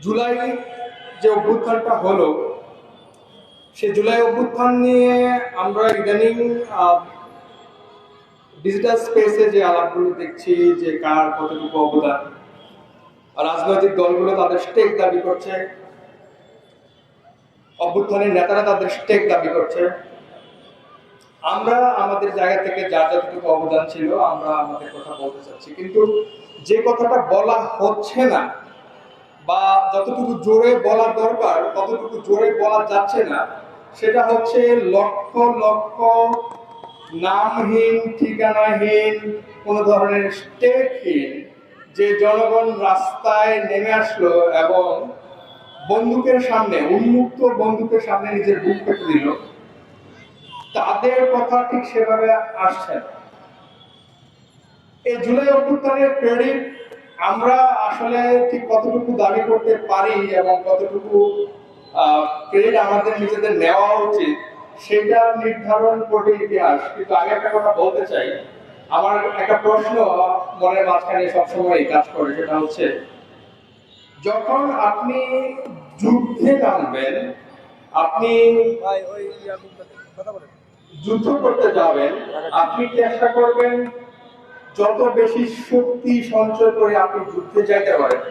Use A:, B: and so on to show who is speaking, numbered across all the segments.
A: জুলাই যে অভ্যুত্থানটা হলো, সে জুলাই অভ্যুত্থান নিয়ে আমরা ইদানিং ডিজিটাল স্পেসে যে আলাপগুলো দেখছি, যে কার কতটুকু অবদান, রাজনৈতিক দলগুলো তাদের স্টেক দাবি করছে, অভ্যুত্থানের নেতারা তাদের স্টেক দাবি করছে। আমরা আমাদের জায়গা থেকে যা যতটুকু অবদান ছিল আমরা আমাদের কথা বলতে চাচ্ছি, কিন্তু যে কথাটা বলা হচ্ছে না বা যতটুকু জোরে বলা দরকার ততটুকু জোরে বলা যাচ্ছে না, সেটা হচ্ছে লক্ষ লক্ষ নামহীন, ঠিকানাহীন, কোন ধরনের স্টেকহীন যে জনগণ রাস্তায় নেমে আসলো এবং বন্দুকের সামনে, উন্মুক্ত বন্দুকের সামনে নিজের বুক পেতে দিল, তাদের কথা ঠিক সেভাবে আসছে না। এই জুলাই অভ্যুত্থানের ক্রেডিট আমরা আসলে ঠিক কতটুকু দাবি করতে পারি এবং কতটুকু ক্রেডিট আমাদের নিজেদের নেওয়া উচিত সেটা নির্ধারণ করবে ইতিহাস। কিন্তু আমি একটা কথা বলতে চাই, আমার একটা প্রশ্ন মনের মাঝখানে সবসময় কাজ করে, সেটা হচ্ছে যখন আপনি যুদ্ধে নামবেন, আপনি যুদ্ধ করতে যাবেন, আপনি চেষ্টা করবেন যত বেশি শক্তি সঞ্চয় করে আপনি যুদ্ধে যাইতে পারেন,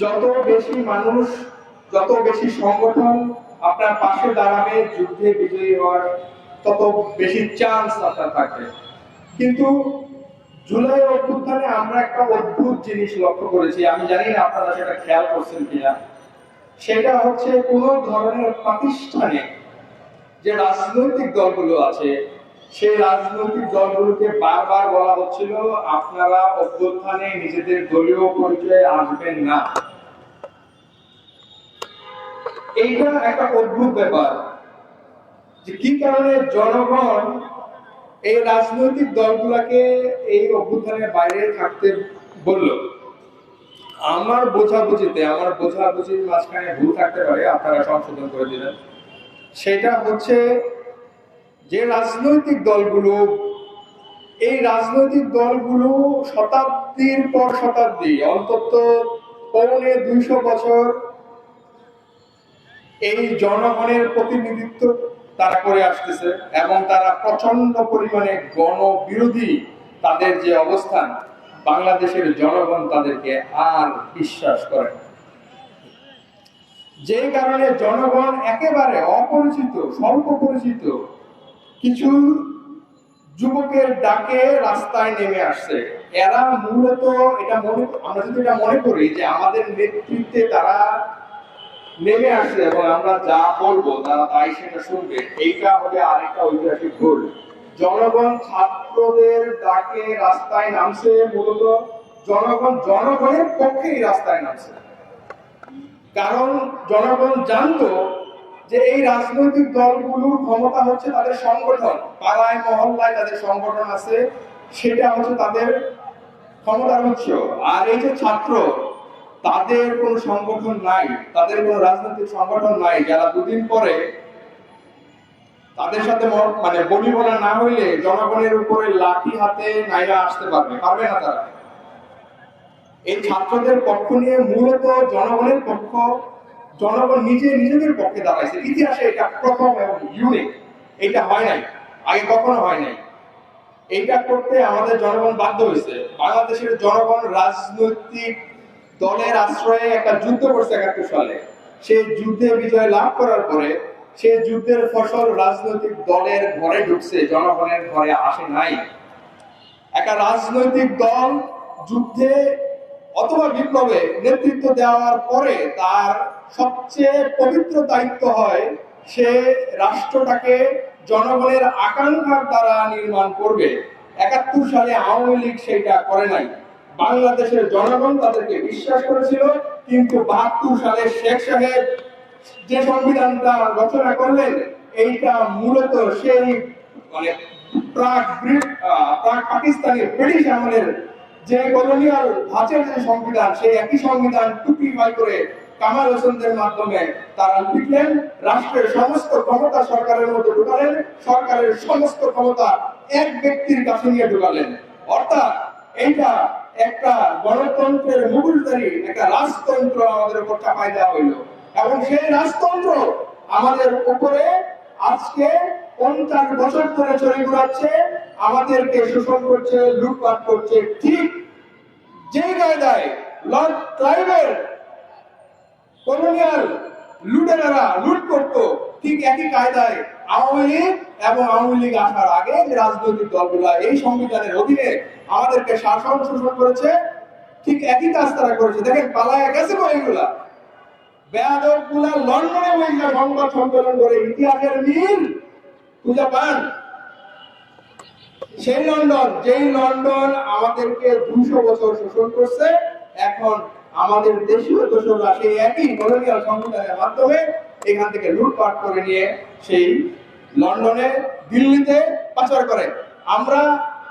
A: যত বেশি মানুষ, যত বেশি সংগঠন আপনার পাশে দাঁড়াবে যুদ্ধে বিজয়ী হওয়ার, তত বেশি চান্স আপনার থাকবে। কিন্তু জুলাই অভ্যুত্থানে আমরা একটা অদ্ভুত জিনিস লক্ষ্য করেছি, আমি জানি না আপনারা সেটা খেয়াল করছেন কিনা, সেটা হচ্ছে কোন ধরনের প্রাতিষ্ঠানিক যে রাজনৈতিক দলগুলো আছে, সেই রাজনৈতিক দলগুলোকে বারবার বলা হচ্ছিল আপনারা অভ্যুত্থানে নিজেদের দলীয় পরিচয়ে আসবেন না। এইটা একটা অদ্ভুত ব্যাপার যে কি কারণে জনগণ এই রাজনৈতিক দলগুলোকে এই অভ্যুত্থানের বাইরে থাকতে বলল। আমার বোঝাবুঝির মাঝখানে ভুল থাকতে পারে, আপনারা সংশোধন করে দিলেন। সেটা হচ্ছে যে রাজনৈতিক দলগুলো, এই রাজনৈতিক দলগুলো শতাব্দীর পর শতাব্দী, অন্তত 250 বছর এই জনগণের প্রতিনিধিত্ব তারা করে আসতেছে এবং তারা প্রচন্ড পরিমাণে গণবিরোধী। তাদের যে অবস্থান, বাংলাদেশের জনগণ তাদেরকে আর বিশ্বাস করে, যে কারণে জনগণ একেবারে অপরিচিত, স্বল্প পরিচিত কিছু যুবকের ডাকে রাস্তায় নেমে আসছে। এরা মূলত আমরা যদি এটা মনে করি যে আমাদের নেতৃত্বে তারা নেমে আসছে এবং আমরা যা বলবো তারা তাই সেটা শুনবে, এইটা হবে আরেকটা ঐতিহাসিক ভুল। জনগণ ছাত্রদের ডাকে রাস্তায় নামছে, মূলত জনগণের পক্ষেই রাস্তায় নামছে, কারণ জনগণ জানতো যে এই রাজনৈতিক দলগুলোর ক্ষমতা হচ্ছে তাদের সংগঠন, পাড়ায় মহল্লায় তাদের সংগঠন আছে, সেটা হচ্ছে তাদের ক্ষমতার উৎস। আর এই যে ছাত্র, তাদের কোনো সংগঠন নাই, তাদের কোনো রাজনৈতিক সংগঠন নাই, যারা দুদিন পরে তাদের সাথে বলি বলা না হইলে জনগণের উপরে লাঠি হাতে নাইরা আসতে পারবে না তারা। এই ছাত্রদের পক্ষ নিয়ে মূলত জনগণের পক্ষ, জনগণ নিজেদের পক্ষে দাঁড়াইছে। ইতিহাসে এটা প্রথম এবং ইউনিক, এটা হয় নাই, আগে কখনো হয় নাই। এইটা করতে আমাদের জনগণ বাধ্য হয়েছে। বাংলাদেশের জনগণ রাজনৈতিক দলের আশ্রয়ে একটা যুদ্ধ করছে 71 সালে। সেই যুদ্ধে বিজয় লাভ করার পরে সেই যুদ্ধের ফসল রাজনৈতিক দলের ঘরে ঢুকছে, জনগণের ঘরে আসে নাই। একটা রাজনৈতিক দল যুদ্ধে অথবা বিপ্লবে নেতৃত্ব দেওয়ার পরে তার সবচেয়ে পবিত্র দায়িত্ব হয় সে রাষ্ট্রটাকে জনগণের আকাঙ্ক্ষার দ্বারা নির্মাণ করবে। 71 সালে আওয়ামী লীগ সেটা করে নাই। বাংলাদেশের জনগণ তাদেরকে বিশ্বাস করেছিল, কিন্তু 72 সালে শেখ সাহেব যে সংবিধানটা রচনা করলেন, এইটা মূলত সেই প্রাক পাকিস্তানি ব্রিটিশ আমলের যে কলোনিয়াল ধাঁচের যে সংবিধান, সেই একই সংবিধান টুকিফাই করে কামাল হোসেনদের মাধ্যমে তারা লিখলেন, রাষ্ট্রের সমস্ত ক্ষমতা সরকারের মধ্যে ঢুকালেন, সরকারের সমস্ত ক্ষমতা এক ব্যক্তির কাছে নিয়ে ঢুকালেন। অর্থাৎ এইটা একটা গণতন্ত্রের মুগুলধারী একটা রাজতন্ত্র আমাদের উপর চাপাই দেওয়া হইল, এবং সেই রাজতন্ত্র আমাদের উপরে আজকে 50 বছর ধরে চলে ঘুরাচ্ছে, আমাদেরকে শোষণ করছে, লুটপাট করছে। ঠিক যে কায়দায় লর্ড ক্লাইভের কলোনিয়াল লুটেরারা লুট করত, ঠিক একই কায়দায় আওয়ামী লীগ এবং আওয়ামী লীগ আসার আগে যে রাজনৈতিক দলগুলা এই সংবিধানের অধীনে আমাদেরকে শাসন শোষণ করেছে, ঠিক একই কাজ তারা করেছে। দেখেন পালায়া গেছে এগুলা বেয়াদব গুলা লন্ডনে বসে সংবাদ সম্মেলন করে ইতিহাসের মিল খুঁজে পান। সেই লন্ডন, যেই লন্ডন আমাদেরকে 200 বছর শোষণ করছে, এখন আমাদের দেশীয় দোসররা সেই একই কলোনিয়াল সংবিধানের মাধ্যমে এখান থেকে লুটপাট করে নিয়ে সেই লন্ডনে, দিল্লিতে পাচার করে। আমরা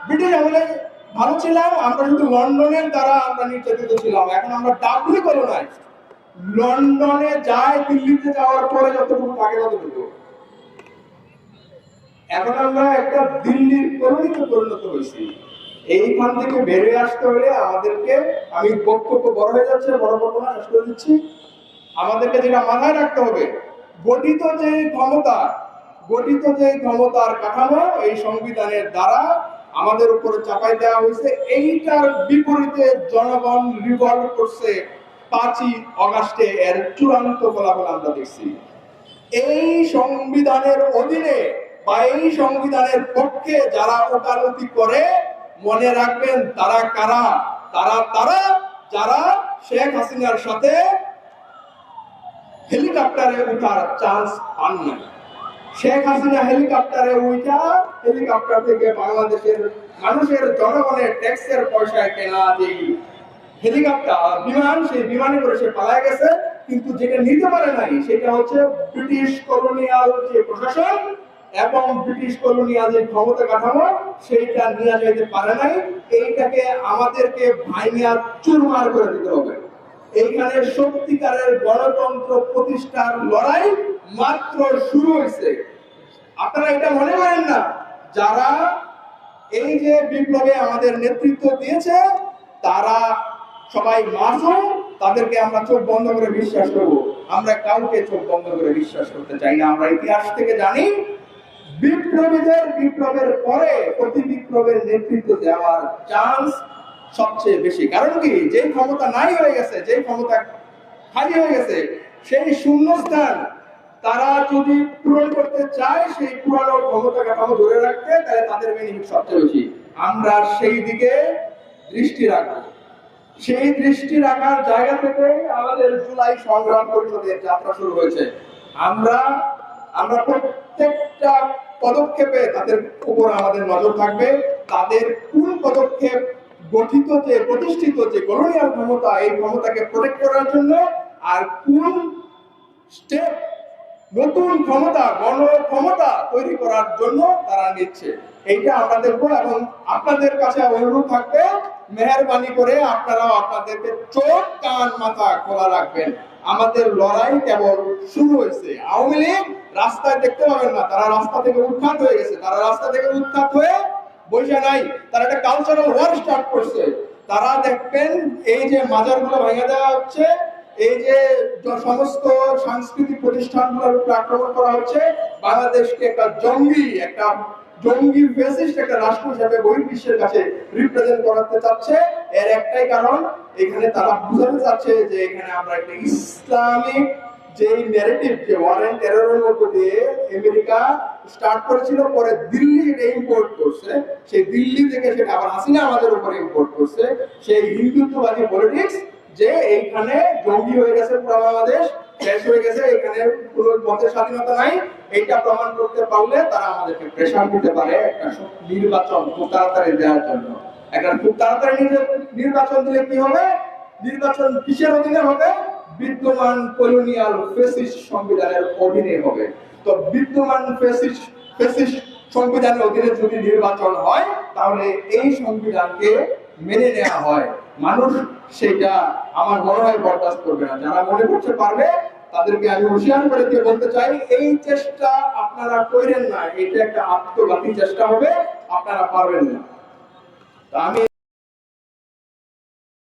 A: ব্রিটিশ আমলে ভালো ছিলাম, আমরা শুধু লন্ডনের দ্বারা আমরা নির্যাতিত ছিলাম। এখন আমরা ডাবলি কলোনাইজ, লন্ডনে যায়, দিল্লিতে যাওয়ার পরে যতটুকু থাকে ততটুকু। এখন আমরা একটা দিল্লির কলোনিতে পরিণত হয়েছি। এইখান থেকে বেরিয়ে আসতে হলে আমাদেরকে, আমি বক্তব্য বড় হয়ে যাচ্ছে, বড় বড় না, শেষ করে দিচ্ছি। আমাদেরকে যেটা মাথায় রাখতে হবে, গঠিত যে ক্ষমতার কাঠামো এই সংবিধানের দ্বারা আমাদের উপরে চাপাই দেওয়া হয়েছে, এইটার বিপরীতে জনগণ রিভল্ট করছে। 5ই আগস্টে এর চূড়ান্ত ফলাফল আমরা দেখছি। এই সংবিধানের অধীনে বা এই সংবিধানের পক্ষে যারা ওকালতি করে, মনে রাখবেন তারা কারা? তারা যারা শেখ হাসিনার সাথে হেলিকপ্টারে উঠার চান্স পান না। শেখ হাসিনা হেলিকপ্টারে উঠা, হেলিকপ্টার থেকে বাংলাদেশের মানুষের জনগণের ট্যাক্সের পয়সায় কেনা যে হেলিকপ্টার বিমান, সেই বিমানে করে সে পালায় গেছে। কিন্তু যেটা নিতে পারে নাই সেটা হচ্ছে ব্রিটিশ কলোনিয়াল যে প্রশাসন এবং ব্রিটিশ কলোনিয়াল যে ক্ষমতা কাঠামো, সেইটা নিয়ে যেতে পারে নাই। এইটাকে আমাদেরকে ভাঙিয়া চুরমার করে দিতে হবে। এইখানে সত্যিকারের গণতন্ত্র প্রতিষ্ঠার লড়াই মাত্র শুরু হয়েছে। আপনারা এটা মনে করেন না, যারা এই যে বিপ্লবে আমাদের নেতৃত্ব দিয়েছে তারা সবাই মাসুম, তাদেরকে আমরা চোখ বন্ধ করে বিশ্বাস করব? আমরা কাউকে চোখ বন্ধ করে বিশ্বাস করতে চাই না। আমরা ইতিহাস থেকে জানি বিপ্লবের পরে প্রতি বিপ্লবের নেতৃত্ব দেওয়ার চান্স সবচেয়ে বেশি। কারণ কি, যে ক্ষমতা নাই হয়ে গেছে, যে ক্ষমতা খালি হয়ে গেছে, সেই শূন্যস্থান তারা যদি পূরণ করতে চায়, সেই পুরানো ক্ষমতা কাঠামো ধরে রাখতে, তাহলে তাদের বেনিফিট সবচেয়ে বেশি। আমরা সেই দিকে দৃষ্টি রাখবো। সেই দৃষ্টি রাখার জায়গা থেকে আমাদের জুলাই সংগ্রাম পরিষদের যাত্রা শুরু হয়েছে। আমরা প্রত্যেকটা পদক্ষেপে তাদের উপর আমাদের নজর থাকবে। তাদের কোন পদক্ষেপ গঠিত যে প্রতিষ্ঠিত যে কলোনিয়াল ক্ষমতা, এই ক্ষমতাকে প্রোটেক্ট করার জন্য, আর কোন স্টেপ নতুন ক্ষমতা, গণ ক্ষমতা তৈরি করার জন্য তারা নিচ্ছে, এইটা আমরা দেখবো। এবং আপনাদের কাছে অনুরোধ থাকবে, মেহেরবানি করে আপনারাও আপনাদেরকে চোখ কান মাথা খোলা রাখবেন। আমাদের লড়াই কেবল শুরু হয়েছে। আওয়ামী লীগ রাস্তায় দেখতে পাবেন না, তারা রাস্তা থেকে উৎখাত হয়ে গেছে। তারা রাস্তা থেকে উৎখাত হয়ে বসে নাই, তারা একটা কালচারাল ওয়ার স্টার্ট করছে। তারা দেখবেন এই যে মাজারগুলো ভেঙে দেওয়া হচ্ছে, এই যে সমস্ত সাংস্কৃতিক প্রতিষ্ঠানগুলোর উপর আক্রমণ করা হচ্ছে, বাংলাদেশকে একটা জঙ্গি ফ্যাসিস্ট একটা রাষ্ট্র হিসেবে বহির্বিশ্বের কাছে রিপ্রেজেন্ট করাতে চাচ্ছে। এর একটাই কারণ, এখানে তারা বুঝাতে চাচ্ছে যে এখানে আমরা একটা ইসলামিক যে ন্যারেটিভ, যে ওয়ার এন্ড টেররের মধ্য দিয়ে আমেরিকা স্টার্ট করেছিল, পরে দিল্লি এটা ইম্পোর্ট করছে, সেই দিল্লি থেকে সেটা আবার হাসিনা আমাদের উপরে ইম্পোর্ট করছে। সেই হিন্দুত্ববাদী পলিটিক্স, যে এইখানে জঙ্গি হয়ে গেছে পুরো বাংলাদেশ, শেষ হয়ে গেছে, এখানে কোনো মতের স্বাধীনতা নাই, এইটা প্রমাণ করতে পারলে তারা আমাদেরকে প্রেশার দিতে পারে একটা নির্বাচন খুব তাড়াতাড়ি দেওয়ার জন্য। একটা খুব তাড়াতাড়ি নির্বাচন দিলে কি হবে? নির্বাচন কিসের অধীনে হবে? বিদ্যমান কলোনিয়াল ফ্যাসিস্ট সংবিধানের অধীনে হবে। তো বিদ্যমান ফ্যাসিস্ট সংবিধানের অধীনে যদি নির্বাচন হয়, তাহলে এই সংবিধানকে মেনে নেওয়া হয়, মানুষ সেটা আমার মনে হয় বরদাস্ত করবে না। যারা মনে করতে পারবে তাদেরকে আমি হুঁশিয়ার করে দিয়ে বলতে চাই, এই চেষ্টা আপনারা করেন না, এটা একটা আত্মঘাতী চেষ্টা হবে, আপনারা পারবেন না। আমি